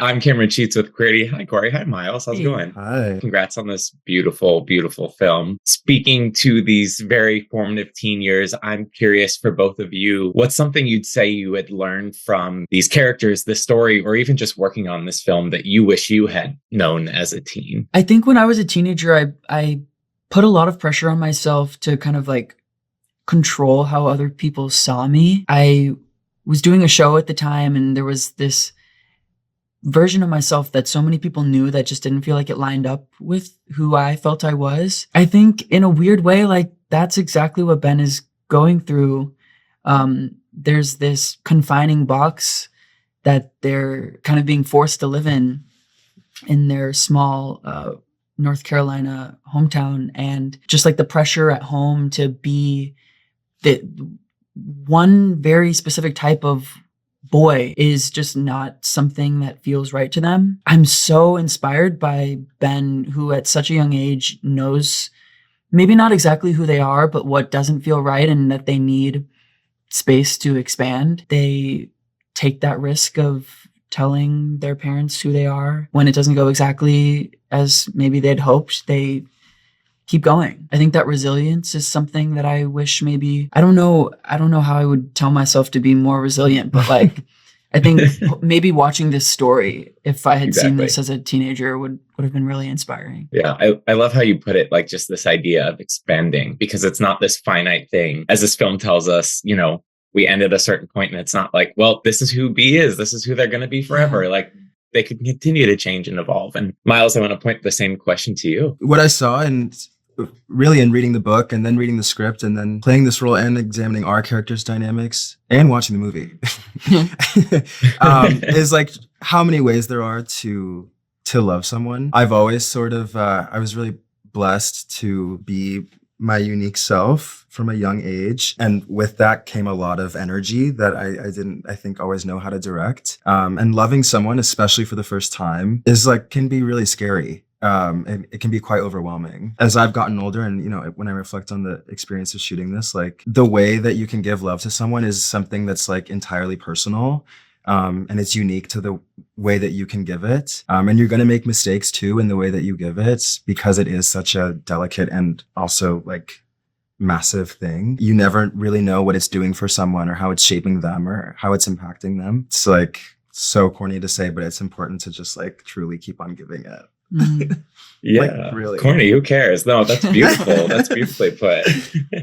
I'm Cameron Sheets with Query. Hi, Corey. Hi, Miles. How's it going? Hi. Congrats on this beautiful, beautiful film. Speaking to these very formative teen years, I'm curious for both of you, what's something you'd say you had learned from these characters, this story, or even just working on this film that you wish you had known as a teen? I think when I was a teenager, I put a lot of pressure on myself to kind of like control how other people saw me. I was doing a show at the time, and there was this version of myself that so many people knew that just didn't feel like it lined up with who I felt I was. I think in a weird way, like that's exactly what Ben is going through. There's this confining box that they're kind of being forced to live in their small North Carolina hometown, and just like the pressure at home to be the one very specific type of boy is just not something that feels right to them. I'm so inspired by Ben, who at such a young age knows maybe not exactly who they are, but what doesn't feel right and that they need space to expand. They take that risk of telling their parents who they are when it doesn't go exactly as maybe they'd hoped. They keep going. I think that resilience is something that I wish maybe, I don't know how I would tell myself to be more resilient, but like, I think maybe watching this story, if I had seen this as a teenager, would have been really inspiring. Yeah, I love how you put it, like just this idea of expanding, because it's not this finite thing. As this film tells us, you know, we end at a certain point and it's not like, well, this is who B is. This is who they're going to be forever. Yeah. Like they could continue to change and evolve. And Miles, I want to point the same question to you. What I saw, and really in reading the book and then reading the script and then playing this role and examining our characters' dynamics and watching the movie is like how many ways there are to love someone. I've always sort of, I was really blessed to be my unique self from a young age. And with that came a lot of energy that I didn't, I think, always know how to direct. And loving someone, especially for the first time, is like, can be really scary. It can be quite overwhelming. As I've gotten older, and, you know, when I reflect on the experience of shooting this, like the way that you can give love to someone is something that's like entirely personal. And it's unique to the way that you can give it. And you're going to make mistakes too in the way that you give it, because it is such a delicate and also like massive thing. You never really know what it's doing for someone or how it's shaping them or how it's impacting them. It's like so corny to say, but it's important to just like truly keep on giving it. Yeah, like, really corny, who cares? No, that's beautiful. That's beautifully put.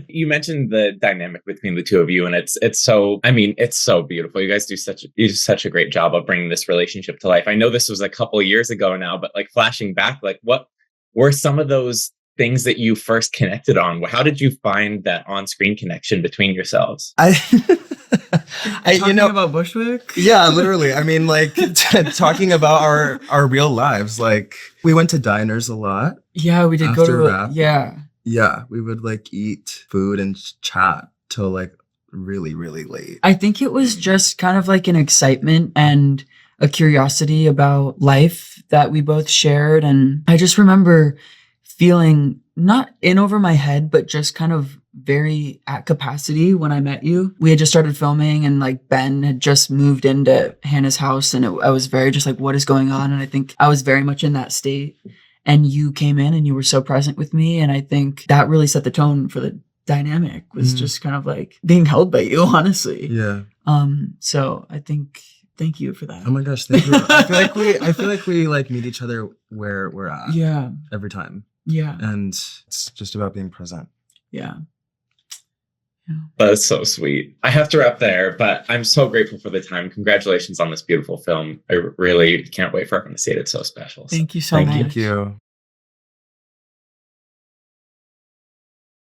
You mentioned the dynamic between the two of you, and it's so, I mean, it's so beautiful. You guys do such a great job of bringing this relationship to life. I know this was a couple of years ago now, but like flashing back, like what were some of those things that you first connected on? How did you find that on-screen connection between yourselves? You know about Bushwick? Yeah, literally. I mean, like talking about our real lives. Like we went to diners a lot. Yeah, we did go to Yeah, we would like eat food and chat till like really, really late. I think it was just kind of like an excitement and a curiosity about life that we both shared. And I just remember feeling not in over my head, but just kind of very at capacity when I met you. We had just started filming, and like Ben had just moved into Hannah's house, and I was very just like, what is going on? And I think I was very much in that state, and you came in and you were so present with me. And I think that really set the tone for the dynamic, was just kind of like being held by you, honestly. Yeah. So I think, thank you for that. Oh my gosh, thank you. I feel like we like meet each other where we're at. Yeah. Every time. Yeah. And it's just about being present. Yeah. That's so sweet. I have to wrap there, but I'm so grateful for the time. Congratulations on this beautiful film. I really can't wait for everyone to see it. It's so special. Thank you so much. Thank you.